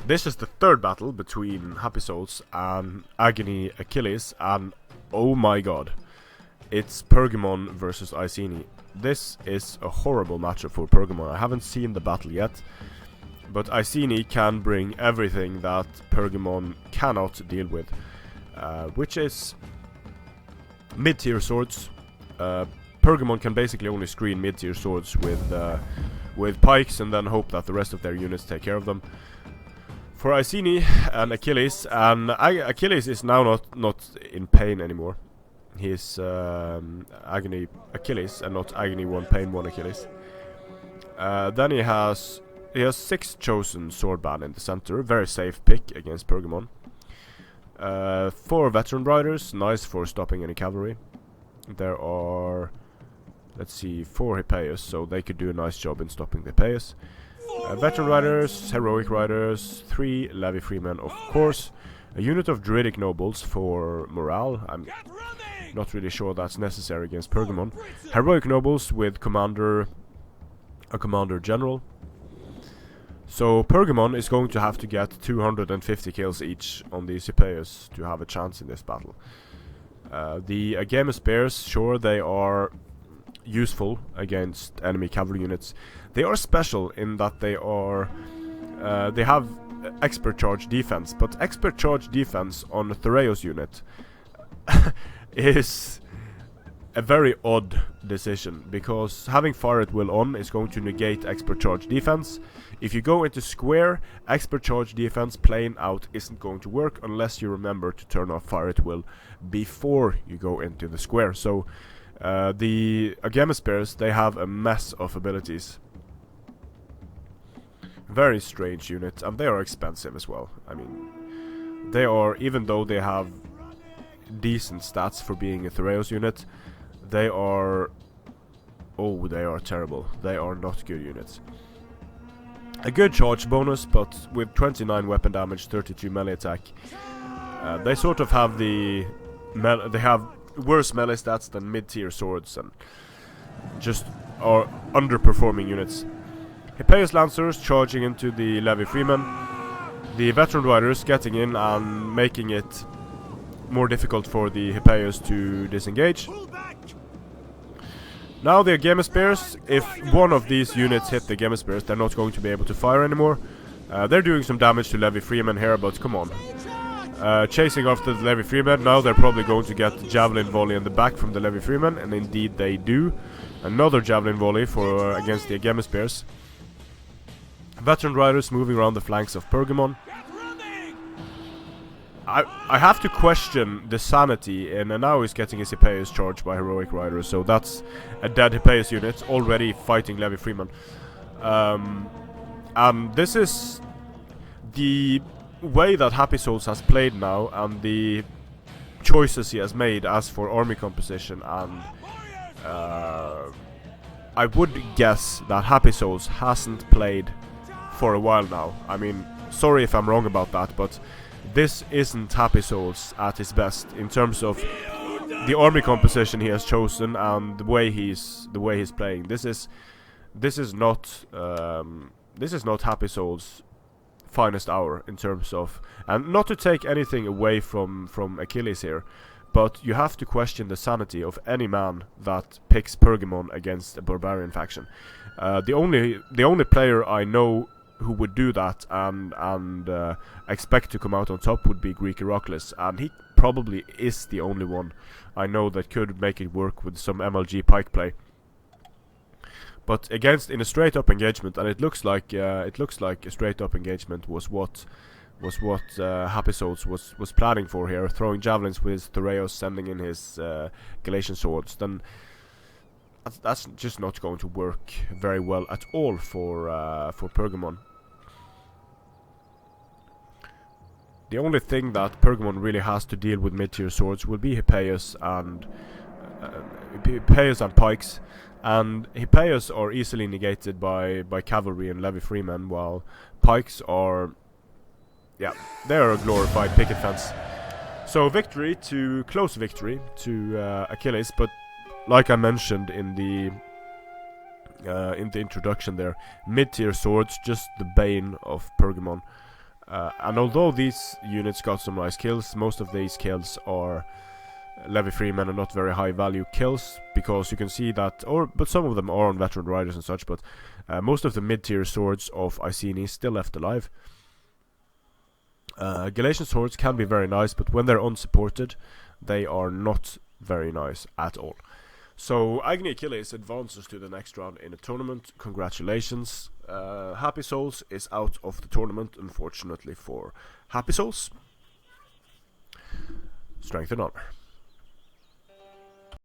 This is the third battle between Happysouls and AggonyAchilles, and oh my god, it's Pergamon versus Iceni. This is a horrible matchup for Pergamon. I haven't seen the battle yet, but Iceni can bring everything that Pergamon cannot deal with, which is mid-tier swords. Pergamon can basically only screen mid-tier swords with pikes and then hope that the rest of their units take care of them. For Iceni and Achilles, and Achilles is now not in pain anymore. He's Agony Achilles and not Agony 1 Pain 1 Achilles. Then he has 6 chosen swordband in the center, very safe pick against Pergamon. 4 veteran riders, nice for stopping any cavalry. There are, let's see, 4 Hippeus, so they could do a nice job in stopping the Hippeus. Veteran riders, heroic riders, 3 levy freemen, of course. A unit of druidic nobles for morale. I'm not really sure that's necessary against Pergamon. Heroic nobles with a commander general. So Pergamon is going to have to get 250 kills each on these Hippeus to have a chance in this battle. The Agame spears, sure, they are useful against enemy cavalry units. They are special in that they have expert charge defense, but expert charge defense on a Thoreos unit is a very odd decision, because having fire at will on is going to negate expert charge defense. If you go into square, expert charge defense playing out isn't going to work unless you remember to turn off fire at will before you go into the square. So the Agame spears, they have a mess of abilities. Very strange unit, and they are expensive as well. I mean, they are, even though they have decent stats for being a Thoreos unit, they are terrible. They are not good units. A good charge bonus, but with 29 weapon damage, 32 melee attack, they sort of have they have worse melee stats than mid-tier swords, and just are underperforming units. Hippeus Lancers charging into the levy freemen. The veteran riders getting in and making it more difficult for the Hippeus to disengage. Now the Agame spears, if one of these units hit the Agame spears, they're not going to be able to fire anymore. They're doing some damage to levy freemen here, but come on. Chasing after the levy freemen, now they're probably going to get the javelin volley in the back from the levy freemen, and indeed they do. Another javelin volley against the Agame spears. Veteran riders moving around the flanks of Pergamon. I have to question the sanity, and now he's getting his Hippeus charged by heroic riders, so that's a dead Hippeus unit already fighting levy freemen. And this is the way that Happysouls has played now, and the choices he has made as for army composition, and I would guess that Happysouls hasn't played for a while now. I mean, sorry if I'm wrong about that, but this isn't Happysouls at his best in terms of the army composition he has chosen and the way he's playing. This is not Happysouls' finest hour in terms of, and not to take anything away from Achilles here, but you have to question the sanity of any man that picks Pergamon against a barbarian faction. The only player I know who would do that and expect to come out on top would be Greek Heracles, and he probably is the only one I know that could make it work with some MLG pike play. But in a straight up engagement, and it looks like a straight up engagement was what Happysouls was planning for here, throwing javelins with his Thoreos, sending in his Galatian swords, then that's just not going to work very well at all for Pergamon. The only thing that Pergamon really has to deal with mid-tier swords will be Hippeus and pikes, and Hippeus are easily negated by cavalry and levy freemen, while pikes are, they are a glorified picket fence. So close victory to Achilles, but like I mentioned in the introduction there, mid-tier swords, just the bane of Pergamon. And although these units got some nice kills, most of these kills are Levy Freemen and not very high value kills, because you can see that, but some of them are on veteran riders and such, but most of the mid-tier swords of Iceni still left alive. Galatian swords can be very nice, but when they're unsupported, they are not very nice at all. So AggonyAchilles advances to the next round in the tournament. Congratulations. Happysouls is out of the tournament, unfortunately for Happysouls. Strength and honor.